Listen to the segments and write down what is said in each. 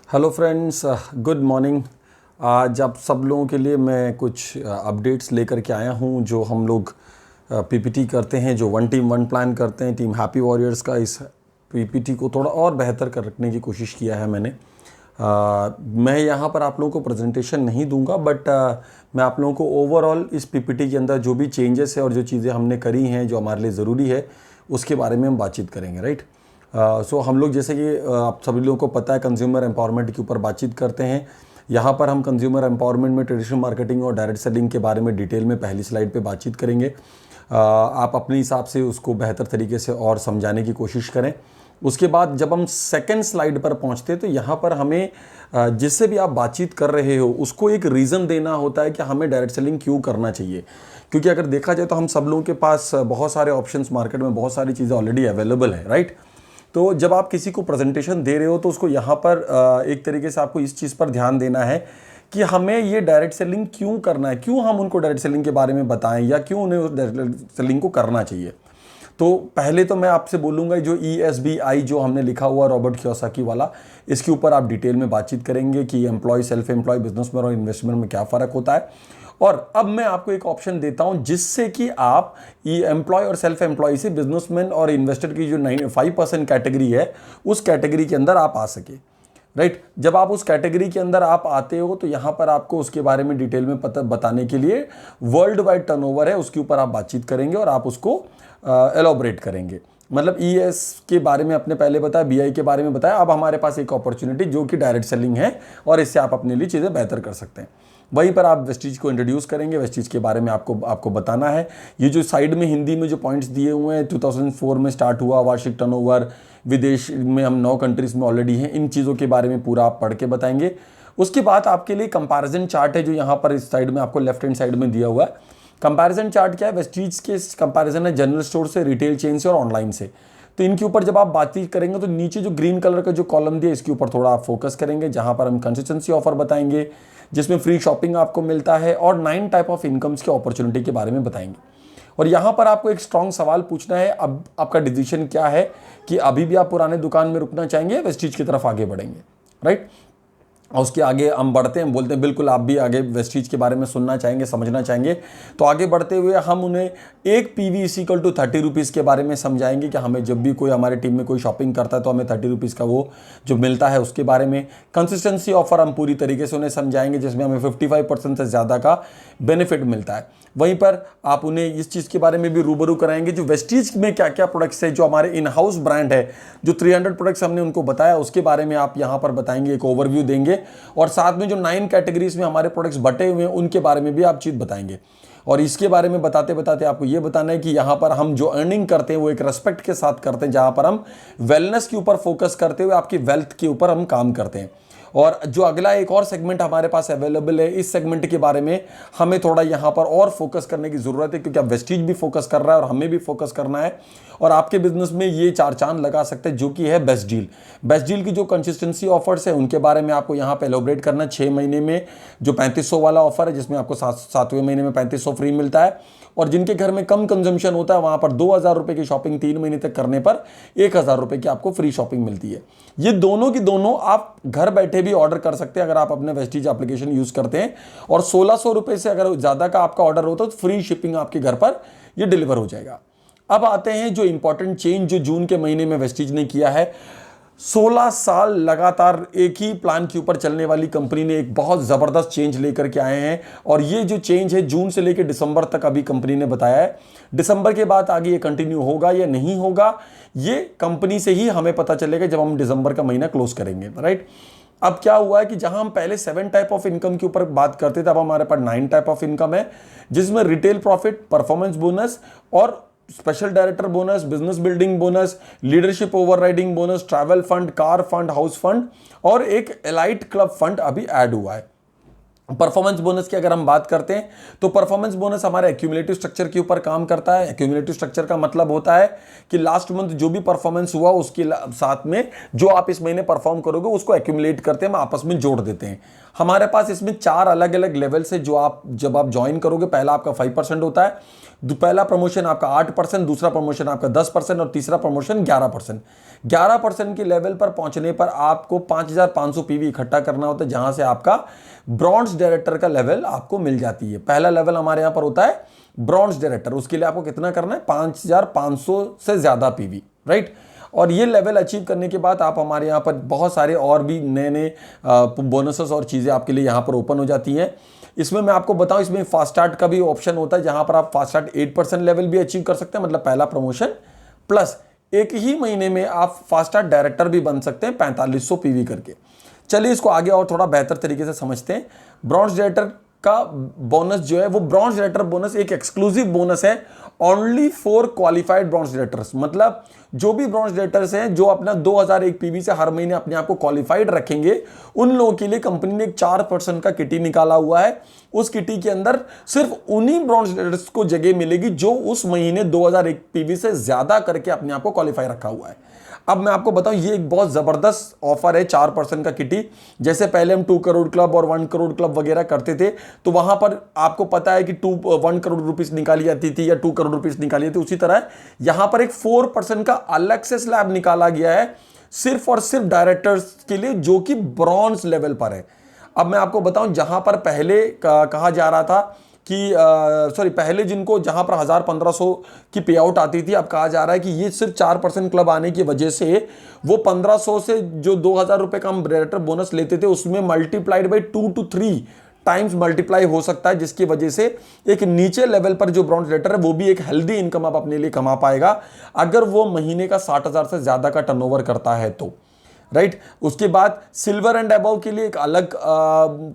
Hello friends, good morning. आज आप सब लोगों के लिए मैं कुछ अपडेट्स लेकर के आया हूं। जो हम लोग पीपीटी करते हैं, जो वन टीम वन प्लान करते हैं टीम हैप्पी वॉरियर्स का, इस पीपीटी को थोड़ा और बेहतर कर रखने की कोशिश किया है मैंने। मैं यहाँ पर आप लोगों को प्रेजेंटेशन नहीं दूंगा, बट मैं आप लोगों को ओवरऑल इस पीपीटी के अंदर जो भी चेंजेस है और जो चीज़ें हमने करी हैं जो हमारे लिए ज़रूरी है उसके बारे में हम बातचीत करेंगे, राइट। सो हम लोग, जैसे कि आप सभी लोगों को पता है, कंज्यूमर एम्पावरमेंट के ऊपर बातचीत करते हैं। यहाँ पर हम कंज्यूमर एम्पावरमेंट में ट्रेडिशनल मार्केटिंग और डायरेक्ट सेलिंग के बारे में डिटेल में पहली स्लाइड पे बातचीत करेंगे। आप अपने हिसाब से उसको बेहतर तरीके से और समझाने की कोशिश करें। उसके बाद जब हम सेकेंड स्लाइड पर पहुँचते हैं तो यहाँ पर हमें जिससे भी आप बातचीत कर रहे हो उसको एक रीज़न देना होता है कि हमें डायरेक्ट सेलिंग क्यों करना चाहिए। क्योंकि अगर देखा जाए तो हम सब लोगों के पास बहुत सारे ऑप्शंस मार्केट में, बहुत सारी चीज़ें ऑलरेडी अवेलेबल है, राइट। तो जब आप किसी को प्रेजेंटेशन दे रहे हो तो उसको यहाँ पर एक तरीके से आपको इस चीज़ पर ध्यान देना है कि हमें ये डायरेक्ट सेलिंग क्यों करना है, क्यों हम उनको डायरेक्ट सेलिंग के बारे में बताएं या क्यों उन्हें उस डायरेक्ट सेलिंग को करना चाहिए। तो पहले तो मैं आपसे बोलूँगा जो ESBI जो हमने लिखा हुआ रॉबर्ट कियोसाकी वाला, इसके ऊपर आप डिटेल में बातचीत करेंगे कि एम्प्लॉय, सेल्फ एम्प्लॉय, बिजनेसमैन और इन्वेस्टमेंट में क्या फ़र्क होता है। और अब मैं आपको एक ऑप्शन देता हूं जिससे कि आप एम्प्लॉय और सेल्फ एम्प्लॉय से बिजनेसमैन और इन्वेस्टर की जो 95% कैटेगरी है उस कैटेगरी के अंदर आप आ सके, राइट। जब आप उस कैटेगरी के अंदर आप आते हो तो यहां पर आपको उसके बारे में डिटेल में बताने के लिए वर्ल्ड वाइड टर्नओवर है, उसके ऊपर आप बातचीत करेंगे और आप उसको एलोबरेट करेंगे। मतलब ES के बारे में आपने पहले बताया, BI के बारे में बताया, अब हमारे पास एक अपॉर्चुनिटी जो कि डायरेक्ट सेलिंग है और इससे आप अपने लिए चीज़ें बेहतर कर सकते हैं। वहीं पर आप वेस्टीज को इंट्रोड्यूस करेंगे, वेस्टीज के बारे में आपको बताना है। ये जो साइड में हिंदी में जो पॉइंट्स दिए हुए हैं, 2004 में स्टार्ट हुआ वार्षिक टर्नओवर, विदेश में हम 9 कंट्रीज में ऑलरेडी हैं, इन चीज़ों के बारे में पूरा आप पढ़ के बताएंगे। उसके बाद आपके लिए कंपैरिजन चार्ट है जो यहाँ पर इस साइड में आपको लेफ्ट हैंड साइड में दिया हुआ है। कंपैरिजन चार्ट क्या है? वेस्टीज के कंपैरिजन है जनरल स्टोर से, रिटेल चेन से और ऑनलाइन से। तो इनके ऊपर जब आप बातचीत करेंगे तो नीचे जो ग्रीन कलर का जो कॉलम दिया इसके ऊपर थोड़ा आप फोकस करेंगे, जहां पर हम कंसिस्टेंसी ऑफर बताएंगे जिसमें फ्री शॉपिंग आपको मिलता है और 9 टाइप ऑफ इनकम्स के अपॉर्चुनिटी के बारे में बताएंगे। और यहाँ पर आपको एक स्ट्रॉन्ग सवाल पूछना है, अब आपका डिसीजन क्या है कि अभी भी आप पुराने दुकान में रुकना चाहेंगे, वेस्टीज की तरफ आगे बढ़ेंगे, राइट। और उसके आगे हम बढ़ते हैं, बोलते हैं बिल्कुल आप भी आगे वेस्टीज के बारे में सुनना चाहेंगे, समझना चाहेंगे। तो आगे बढ़ते हुए हम उन्हें एक PV = 30 रुपीज़ के बारे में समझाएंगे कि हमें जब भी कोई हमारे टीम में कोई शॉपिंग करता है तो हमें 30 रुपीज़ का वो जो मिलता है उसके बारे में। कंसिस्टेंसी ऑफर हम पूरी तरीके से उन्हें समझाएंगे जिसमें हमें 55% से ज़्यादा का बेनिफिट मिलता है। वहीं पर आप उन्हें इस चीज़ के बारे में भी रूबरू कराएंगे जो वेस्टीज में क्या क्या प्रोडक्ट्स है, जो हमारे इन हाउस ब्रांड है, जो 300 प्रोडक्ट्स हमने उनको बताया उसके बारे में आप यहाँ पर बताएंगे, एक ओवरव्यू देंगे। और साथ में जो 9 कैटेगरीज में हमारे प्रोडक्ट्स बटे हुए हैं उनके बारे में भी आप चीज़ बताएंगे। और इसके बारे में बताते बताते आपको ये बताना है कि यहाँ पर हम जो अर्निंग करते हैं वो एक रेस्पेक्ट के साथ करते हैं, जहाँ पर हम वेलनेस के ऊपर फोकस करते हुए आपकी वेल्थ के ऊपर हम काम करते हैं। और जो अगला एक और सेगमेंट हमारे पास अवेलेबल है, इस सेगमेंट के बारे में हमें थोड़ा यहाँ पर और फोकस करने की ज़रूरत है, क्योंकि अब वेस्टीज भी फोकस कर रहा है और हमें भी फोकस करना है। और आपके बिजनेस में ये 4 चांद लगा सकते हैं, जो कि है बेस्ट डील। बेस्ट डील की जो कंसिस्टेंसी ऑफर्स है उनके बारे में आपको यहाँ पे एलोबरेट करना। 6 महीने में जो 3500 वाला ऑफर है जिसमें आपको 7वें महीने में 3500 फ्री मिलता है। और जिनके घर में कम कंजम्पशन होता है वहां पर 2000 रुपए की शॉपिंग 3 महीने तक करने पर 1000 रुपए की आपको फ्री शॉपिंग मिलती है। ये दोनों की दोनों आप घर बैठे भी ऑर्डर कर सकते हैं अगर आप अपने वेस्टीज एप्लीकेशन यूज करते हैं। और 1600 रुपए से अगर ज्यादा का आपका ऑर्डर होता है तो फ्री शिपिंग आपके घर पर ये डिलीवर हो जाएगा। अब आते हैं जो इंपॉर्टेंट चेंज जो जून के महीने में वेस्टीज ने किया है। 16 साल लगातार एक ही प्लान के ऊपर चलने वाली कंपनी ने एक बहुत ज़बरदस्त चेंज लेकर के आए हैं। और ये जो चेंज है जून से लेकर दिसंबर तक अभी कंपनी ने बताया है। दिसंबर के बाद आगे ये कंटिन्यू होगा या नहीं होगा ये कंपनी से ही हमें पता चलेगा जब हम दिसंबर का महीना क्लोज करेंगे, राइट। अब क्या हुआ है कि जहां हम पहले 7 टाइप ऑफ इनकम के ऊपर बात करते थे, अब हमारे पास 9 टाइप ऑफ इनकम है, जिसमें रिटेल प्रॉफिट, परफॉर्मेंस बोनस और special director bonus, business building bonus, leadership overriding bonus, travel fund, car fund, house fund और एक एलाइट क्लब फंड अभी ऐड हुआ है। परफॉर्मेंस बोनस की अगर हम बात करते हैं तो परफॉर्मेंस बोनस हमारे एक्यूमुलेटिव स्ट्रक्चर के ऊपर काम करता है। एक्यूमुलेटिव स्ट्रक्चर का मतलब होता है कि लास्ट मंथ जो भी परफॉर्मेंस हुआ उसके साथ में जो आप इस महीने परफॉर्म करोगे उसको एक्यूमुलेट करते हैं, हम आपस में जोड़ देते हैं। हमारे पास इसमें 4 अलग अलग लेवल से जो आप जब आप ज्वाइन करोगे, पहला आपका 5% होता है, पहला प्रमोशन आपका 8%, दूसरा प्रमोशन आपका 10% और तीसरा प्रमोशन 11%। 11% के लेवल पर पहुंचने पर आपको 5500 पीवी इकट्ठा करना होता है, जहां से आपका ब्रॉन्ज डायरेक्टर का लेवल आपको मिल जाती है। पहला लेवल हमारे यहां पर होता है ब्रॉन्ज डायरेक्टर, उसके लिए आपको कितना करना है, 5500 से ज्यादा पीवी, राइट। और ये लेवल अचीव करने के बाद आप हमारे यहाँ पर बहुत सारे और भी नए नए बोनसेस और चीज़ें आपके लिए यहाँ पर ओपन हो जाती हैं। इसमें मैं आपको बताऊं, इसमें फास्ट स्टार्ट का भी ऑप्शन होता है, जहां पर आप फास्ट स्टार्ट 8% लेवल भी अचीव कर सकते हैं, मतलब पहला प्रमोशन प्लस एक ही महीने में आप फास्ट स्टार्ट डायरेक्टर भी बन सकते हैं 4500 पीवी करके। चलिए इसको आगे और थोड़ा बेहतर तरीके से समझते हैं। ब्रॉन्ज डायरेक्टर का बोनस जो है वो ब्रॉन्ज डायरेक्टर बोनस एक एक्सक्लूसिव बोनस है only for qualified bronze directors. मतलब जो भी ब्रॉन्ज डायरेक्टर्स हैं जो अपना 2001 पीवी से हर महीने अपने आप को क्वालिफाइड रखेंगे, उन लोगों के लिए कंपनी ने एक 4% का किटी निकाला हुआ है। उस किटी के अंदर सिर्फ उन्हीं ब्रॉन्ज डायरेक्टर्स को जगह मिलेगी जो उस महीने 2001 पीवी से ज्यादा करके अपने आप को क्वालिफाई रखा हुआ है। अब मैं आपको बताऊं, ये एक बहुत जबरदस्त ऑफर है 4% का किटी। जैसे पहले हम 2 करोड़ क्लब और 1 करोड़ क्लब वगैरह करते थे, तो वहां पर आपको पता है कि 1 करोड़ रुपीस निकाली जाती थी या 2 करोड़ रुपीस निकाली जाती थी। उसी तरह यहां पर एक 4% का अलग से स्लैब निकाला गया है सिर्फ और सिर्फ डायरेक्टर्स के लिए, जो कि ब्रॉन्ज लेवल पर है। अब मैं आपको बताऊं, जहां पर पहले कहा जा रहा था कि पहले जिनको जहां पर 1000-1500 की पे आउट आती थी, अब कहा जा रहा है कि ये सिर्फ 4% क्लब आने की वजह से वो 1500 से जो 2000 रुपए का हम डायरेक्टर बोनस लेते थे उसमें multiplied by 2 to 3 times multiply हो सकता है, जिसकी वजह से एक नीचे लेवल पर जो ब्रॉन्ज डायरेक्टर है वो भी एक हेल्दी इनकम आप अपने लिए कमा पाएगा, अगर वो महीने का 60,000 से ज्यादा का टर्नओवर करता है तो, राइट। उसके बाद सिल्वर एंड अबव के लिए एक अलग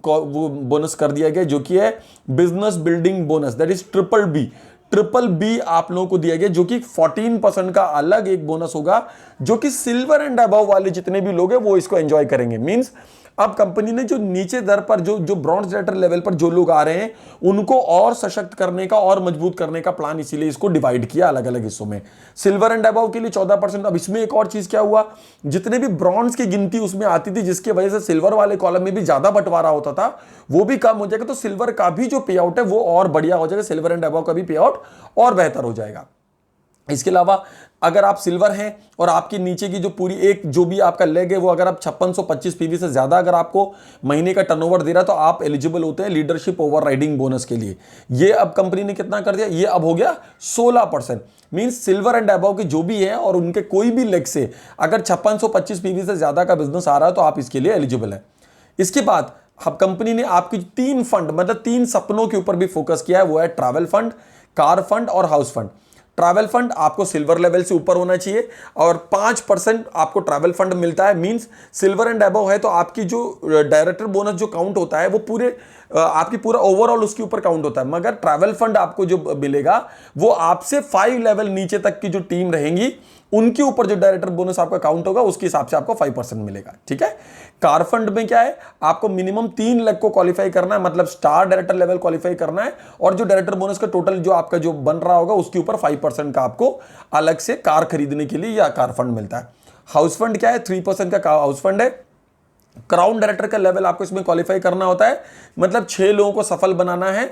वो बोनस कर दिया गया, जो कि है business building bonus, that is triple B आप लोगों को दिया गया, जो कि 14% का अलग एक बोनस होगा, जो कि सिल्वर एंड अबव वाले जितने भी लोग हैं वो इसको एंजॉय करेंगे। मींस अब कंपनी ने जो नीचे दर पर जो ब्रॉन्ज डायरेक्टर लेवल पर जो लोग आ रहे हैं उनको और सशक्त करने का और मजबूत करने का प्लान, इसीलिए इसको डिवाइड किया अलग अलग हिस्सों में। सिल्वर एंड अबव के लिए 14%। अब इसमें एक और चीज क्या हुआ, जितने भी ब्रॉन्ज की गिनती उसमें आती थी जिसकी वजह से सिल्वर वाले कॉलम में भी ज्यादा बंटवारा होता था, वो भी कम हो जाएगा, तो सिल्वर का भी जो पे आउट है वो और बढ़िया हो जाएगा, सिल्वर एंड अबव का भी पे आउट और बेहतर हो जाएगा। इसके अलावा अगर आप सिल्वर हैं और आपके नीचे की जो पूरी एक जो भी आपका लेग है वो अगर आप 5625 पीवी से ज्यादा अगर आपको महीने का टर्नओवर दे रहा है तो आप एलिजिबल होते हैं लीडरशिप ओवरराइडिंग बोनस के लिए। ये अब कंपनी ने कितना कर दिया, ये अब हो गया 16%। मींस सिल्वर एंड अबव के जो भी है और उनके कोई भी लेग से अगर 5625 पीवी से ज्यादा का बिजनेस आ रहा है तो आप इसके लिए एलिजिबल है। इसके बाद अब कंपनी ने आपकी 3 फंड, मतलब 3 सपनों के ऊपर भी फोकस किया है, वो है ट्रैवल फंड, कार फंड और हाउस फंड। ट्रैवल फंड आपको सिल्वर लेवल से ऊपर होना चाहिए और 5% आपको ट्रैवल फंड मिलता है। मींस सिल्वर एंड अबव है तो आपकी जो डायरेक्टर बोनस जो काउंट होता है वो पूरे आपकी पूरा ओवरऑल उसके ऊपर काउंट होता है, मगर ट्रैवल फंड आपको जो मिलेगा वो आपसे 5 लेवल नीचे तक की जो टीम रहेंगी उनके ऊपर जो डायरेक्टर बोनस आपका काउंट होगा उसके हिसाब से आपको 5% मिलेगा, ठीक है। कार फंड में क्या है, आपको मिनिमम 3 लाख को क्वालिफाई करना है, मतलब स्टार डायरेक्टर लेवल क्वालिफाई करना है, और जो डायरेक्टर बोनस का टोटल जो आपका जो बन रहा होगा उसके ऊपर 5% का आपको अलग से कार खरीदने के लिए या कार फंड मिलता है। हाउस फंड क्या है, 3% का हाउस फंड है। क्राउन डायरेक्टर का लेवल आपको इसमें क्वालिफाई करना होता है, मतलब 6 लोगों को सफल बनाना है।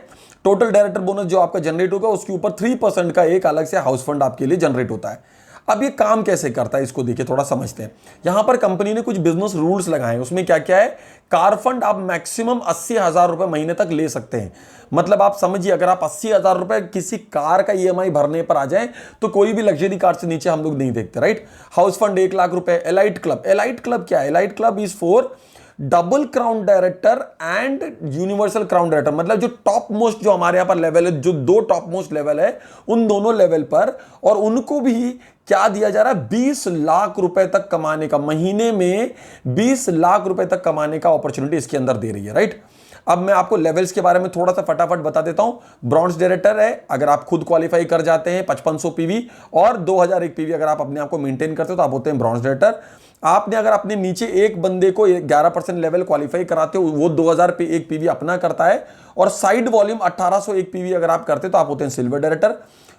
टोटल डायरेक्टर बोनस जो आपका जनरेट होगा उसके ऊपर 3% का एक अलग से हाउस फंड आपके लिए जनरेट होता है। अब ये काम कैसे करता है इसको देखिए, थोड़ा समझते हैं। यहां पर कंपनी ने कुछ बिजनेस रूल्स लगाए हैं, उसमें क्या क्या है। कार फंड आप मैक्सिमम 80,000 रुपए महीने तक ले सकते हैं। मतलब आप समझिए, अगर आप 80,000 रुपए किसी कार का ईएमआई भरने पर आ जाए तो कोई भी लग्जरी कार से नीचे हम लोग नहीं देखते, राइट। हाउस फंड 1 लाख रुपए। एलाइट क्लब क्या है, elite club is for double crown director and universal crown director, मतलब जो टॉप मोस्ट जो हमारे यहां पर लेवल है, जो 2 टॉप मोस्ट लेवल है उन दोनों लेवल पर, और उनको भी क्या दिया जा रहा है, 20 लाख रुपए तक कमाने का, महीने में 20 लाख रुपए तक कमाने का अपॉर्चुनिटी इसके अंदर दे रही है, राइट। अब मैं आपको लेवल्स के बारे में थोड़ा सा फटाफट बता देता हूं। ब्रॉन्ज डायरेक्टर है, अगर आप खुद क्वालिफाई कर जाते हैं 5500 पीवी और 2001 पीवी अगर आप अपने आप को मेंटेन करते हो तो आप होते हैं ब्रॉन्ज डायरेक्टर। आपने अगर अपने नीचे एक बंदे को 11% लेवल क्वालिफाई कराते हो, वो 2001 पीवी अपना करता है, और साइड वॉल्यूम 1801 पीवी अगर आप करते हो तो आप होते हैं सिल्वर डायरेक्टर।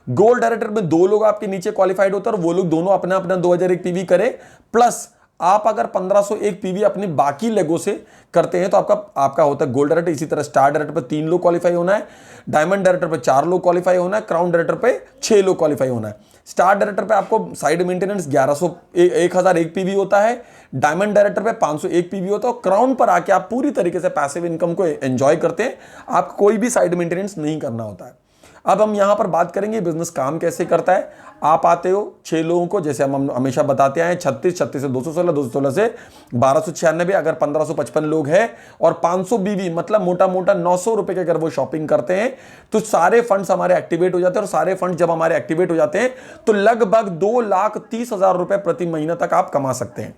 गोल्ड डायरेक्टर में 2 लोग आपके नीचे क्वालिफाइड होते हैं और वो लोग दोनों अपना अपना 2001 पीवी करे, प्लस आप अगर 1501 पीवी अपने बाकी लेगों से करते हैं तो आपका होता है गोल्ड डायरेक्टर। इसी तरह स्टार डायरेक्टर पे 3 लोग क्वालिफाई होना है, डायमंड डायरेक्टर पे 4 लोग क्वालिफाई होना है, क्राउन डायरेक्टर पे 6 लोग क्वालिफाई होना है। स्टार डायरेक्टर पे आपको साइड मेंटेनेंस 1001 पीवी होता है, डायमंड डायरेक्टर पे 501 पीवी होता है, और क्राउन पर आके आप पूरी तरीके से पैसिव इनकम को एंजॉय करते हैं, आपको कोई भी साइड मेंटेनेंस नहीं करना होता है। अब हम यहां पर बात करेंगे बिजनेस काम कैसे करता है। आप आते हो 6 लोगों को, जैसे हम हमेशा बताते हैं, 36 से 216, 216 से 1296, अगर 1555 लोग हैं और 500 बीवी मतलब मोटा मोटा 900 रुपए के अगर वो शॉपिंग करते हैं तो सारे फंड्स हमारे एक्टिवेट हो जाते हैं। और सारे फंड जब हमारे एक्टिवेट हो जाते हैं तो लगभग 2,30,000 रुपए प्रति महीना तक आप कमा सकते हैं।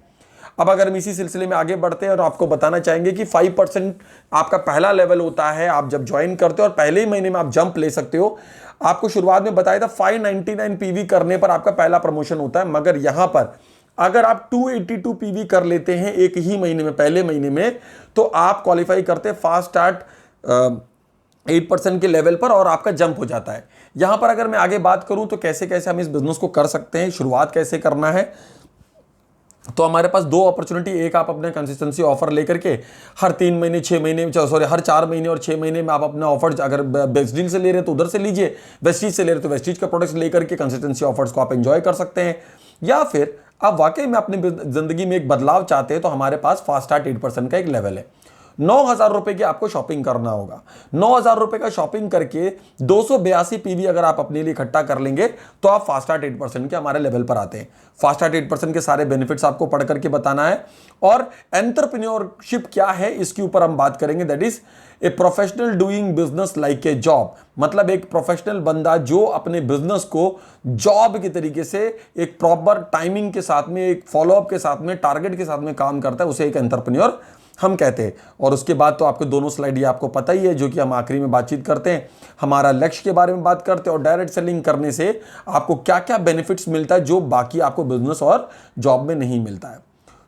अब अगर हम इसी सिलसिले में आगे बढ़ते हैं और आपको बताना चाहेंगे कि 5% आपका पहला लेवल होता है, आप जब ज्वाइन करते हो और पहले ही महीने में आप जंप ले सकते हो। आपको शुरुआत में बताया था 599 पीवी करने पर आपका पहला प्रमोशन होता है, मगर यहां पर अगर आप 282 पीवी कर लेते हैं एक ही महीने में, पहले महीने में, तो आप क्वालिफाई करते हैं फास्ट स्टार्ट 8% के लेवल पर और आपका जंप हो जाता है। यहां पर अगर मैं आगे बात करूं तो कैसे कैसे हम इस बिजनेस को कर सकते हैं, शुरुआत कैसे करना है, तो हमारे पास 2 अपॉर्चुनिटी। एक, आप अपने कंसिस्टेंसी ऑफर लेकर के हर 3 महीने, 6 महीने, हर 4 महीने और 6 महीने में आप अपने ऑफर, अगर बेस्ट डील से ले रहे हैं तो उधर से लीजिए, वेस्टीज से ले रहे हैं तो वेस्टीज के प्रोडक्ट्स लेकर के कंसिस्टेंसी ऑफर्स को आप एंजॉय कर सकते हैं। या फिर आप वाकई में अपनी जिंदगी में एक बदलाव चाहते हैं तो हमारे पास फास्ट स्टार्ट 8% का एक लेवल है। 9,000 रुपए की आपको शॉपिंग करना होगा। 9,000 रुपए का शॉपिंग करके 282 पीवी अगर आप अपने लिए इकट्ठा कर लेंगे तो आप फास्ट स्टार्ट 8% के हमारे लेवल पर आते हैं। फास्ट स्टार्ट 8% के सारे बेनिफिट्स आपको पढ़ करके बताना है, और एंटरप्रेन्योरशिप क्या है इसके ऊपर हम बात करेंगे। That is a professional doing business like a job, मतलब एक प्रोफेशनल बंदा जो अपने बिजनेस को जॉब के तरीके से एक प्रॉपर टाइमिंग के साथ में, एक फॉलोअप के साथ में, टारगेट के साथ में काम करता है, उसे एक एंटरप्रेन्योर हम कहते हैं। और उसके बाद तो आपके दोनों स्लाइड ये आपको पता ही है, जो कि हम आखिरी में बातचीत करते हैं, हमारा लक्ष्य के बारे में बात करते हैं और डायरेक्ट सेलिंग करने से आपको क्या क्या बेनिफिट्स मिलता है जो बाकी आपको बिजनेस और जॉब में नहीं मिलता है।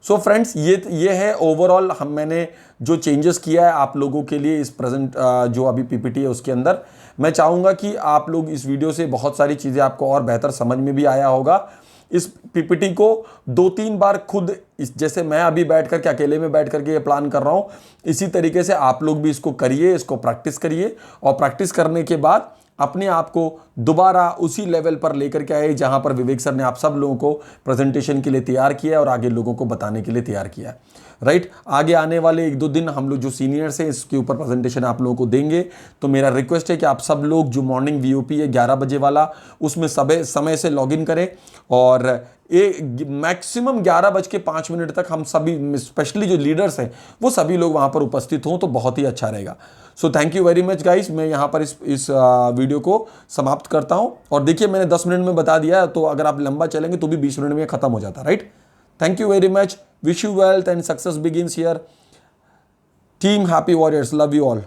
सो फ्रेंड्स, ये है ओवरऑल मैंने जो चेंजेस किया है आप लोगों के लिए इस प्रेजेंट जो अभी पीपीटी है उसके अंदर। मैं चाहूँगा कि आप लोग इस वीडियो से बहुत सारी चीज़ें आपको और बेहतर समझ में भी आया होगा। इस पीपीटी को 2-3 बार खुद, जैसे मैं अभी बैठ करके अकेले में बैठ करके ये प्लान कर रहा हूँ, इसी तरीके से आप लोग भी इसको करिए, इसको प्रैक्टिस करिए, और प्रैक्टिस करने के बाद अपने आप को दोबारा उसी लेवल पर लेकर के आए जहां पर विवेक सर ने आप सब लोगों को प्रेजेंटेशन के लिए तैयार किया और आगे लोगों को बताने के लिए तैयार किया। राइट, आगे आने वाले 1-2 दिन हम लोग जो सीनियर्स हैं इसके ऊपर प्रेजेंटेशन आप लोगों को देंगे। तो मेरा रिक्वेस्ट है कि आप सब लोग जो मॉर्निंग वीओपी है 11 बजे वाला, उसमें समय से लॉगिन करें, और मैक्सिमम 11:05 तक हम सभी, स्पेशली जो लीडर्स हैं, वो सभी लोग वहां पर उपस्थित हों तो बहुत ही अच्छा रहेगा। So thank you very much guys. मैं यहाँ पर इस वीडियो को समाप्त करता हूँ। और देखिए, मैंने 10 मिनट में बता दिया, तो अगर आप लंबा चलेंगे तो भी 20 मिनट में खत्म हो जाता। Right, thank you very much. Wish you wealth and success begins here. Team happy warriors, love you all.